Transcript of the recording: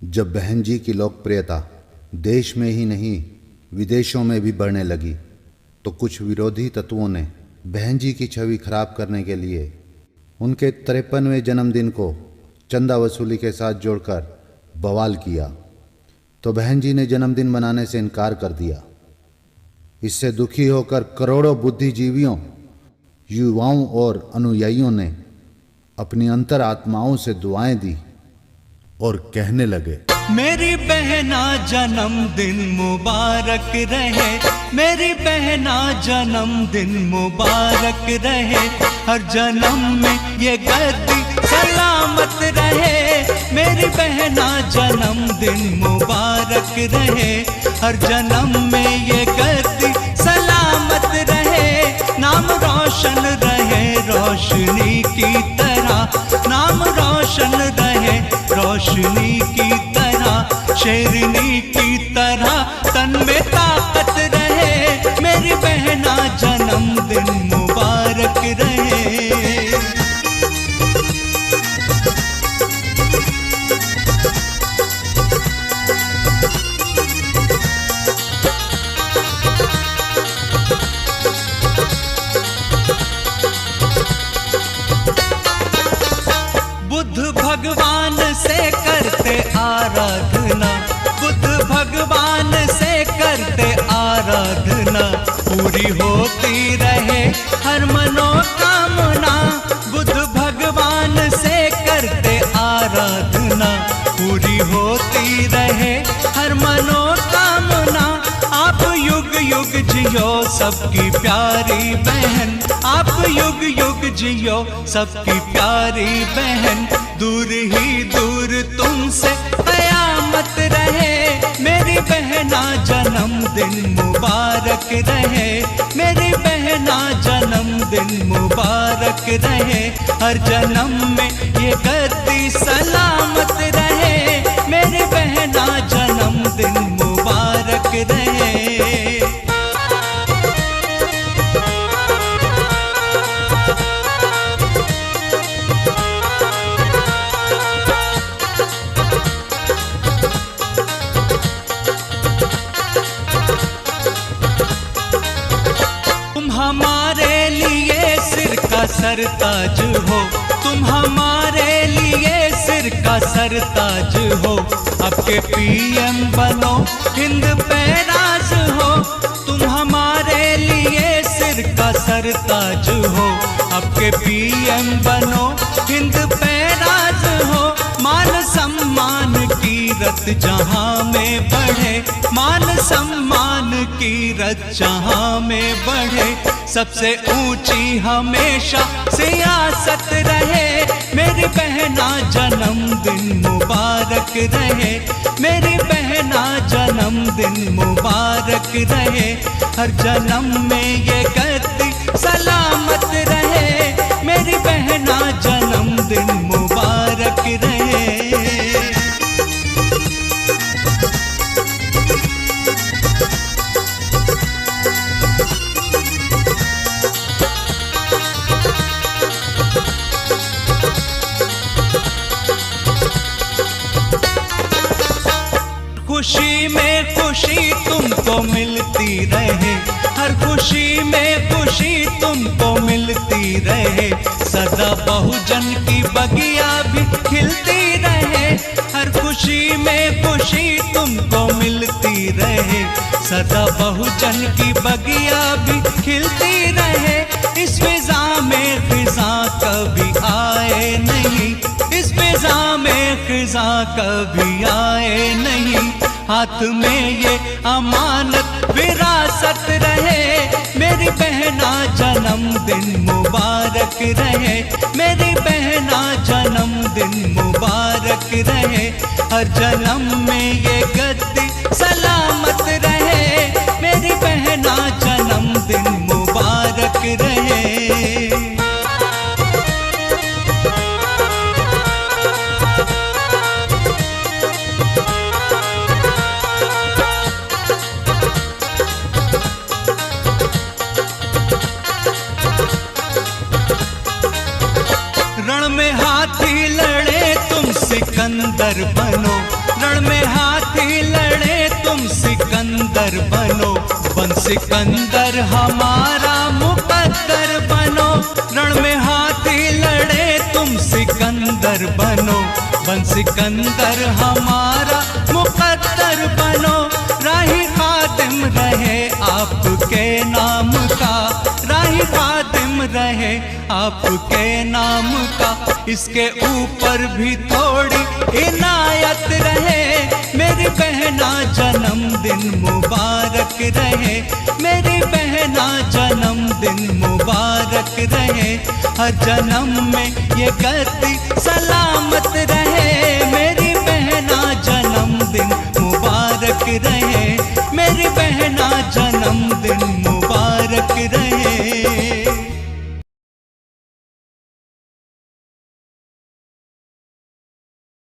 जब बहन जी की लोकप्रियता देश में ही नहीं विदेशों में भी बढ़ने लगी तो कुछ विरोधी तत्वों ने बहन जी की छवि खराब करने के लिए उनके 53वें जन्मदिन को चंदा वसूली के साथ जोड़कर बवाल किया, तो बहन जी ने जन्मदिन मनाने से इनकार कर दिया। इससे दुखी होकर करोड़ों बुद्धिजीवियों, युवाओं और अनुयायियों ने अपनी अंतर आत्माओं से दुआएं दी और कहने लगे, मेरी बहना जन्मदिन मुबारक रहे, मेरी बहना जन्मदिन मुबारक रहे, हर जन्म में ये गद्दी सलामत रहे। मेरी बहना जन्मदिन मुबारक रहे, हर जन्म में ये गद्दी सलामत रहे। नाम रोशन रहे रोशनी की तरह, नाम रोशन रहे रोशनी की तरह, शेरनी की तरह तन में ताकत रहे। मेरी बहना जन्मदिन मुबारक रहे। बुद्ध भगवान से करते आराधना, बुद्ध भगवान से करते आराधना, पूरी होती रहे हर मनोकामना। बुद्ध भगवान से करते आराधना, पूरी होती रहे हर मनोकामना। आप युग युग जियो सबकी प्यारी बहन, आप युग युग जियो सबकी प्यारी बहन, दूर ही दूर तुमसे कयामत रहे। मेरी बहना जन्मदिन मुबारक रहे, मेरी बहना जन्मदिन मुबारक रहे, हर जन्म में ये गद्दी सलामत रहे। मेरी बहना जन्मदिन मुबारक रहे। हमारे लिए सिर का सरताज हो, तुम हमारे लिए सिर का सरताज हो। आपके पीएम बनो हिंद पे राज हो, तुम हमारे लिए सिर का सरताज हो। आपके पीएम बनो हिंद पे राज हो। मान सम्मान की रत जहां में बढ़े, मान सम्मान की रत जहां में बढ़े, सबसे ऊंची हमेशा सियासत रहे। मेरी बहना जन्मदिन मुबारक रहे, मेरी बहना जन्मदिन मुबारक रहे, हर जन्म में ये गद्दी सलामत रहे। मेरी बहना जन्मदिन मुबारक रहे। खुशी में खुशी तुमको मिलती रहे, हर खुशी में खुशी तुमको मिलती रहे। सदा बहुजन की बगिया भी खिलती रहे, हर खुशी में खुशी तुमको मिलती रहे। सदा बहुजन की बगिया भी खिलती रहे। इस फिजा में खिजा कभी आए नहीं, इस फिजा में खिजा कभी आए नहीं। हाथ में ये अमानत विरासत रहे। मेरी बहना जन्मदिन मुबारक रहे, मेरी बहना जन्मदिन मुबारक रहे, हर जन्म में ये गद्दी सलामत रहे। मेरी बहना जन्मदिन मुबारक रहे। रण में हाथी लड़े तुम सिकंदर बनो, रण सिकंदर हमारा मुकद्दर बनो, रण में हाथी लड़े तुम सिकंदर बनो। बन सिकंदर हमारा मुकद्दर बनो, राही खातिम रहे आपके नाम का, राही खातिम रहे आपके नाम का। इसके ऊपर भी थोड़ी इनायत रहे, मेरी बहना जन्मदिन मुबारक रहे, मेरी बहना जन्मदिन मुबारक रहे। हर जन्म में ये गति सलामत रहे, मेरी बहना जन्मदिन मुबारक रहे, मेरी बहना जन्मदिन मुबारक रहे।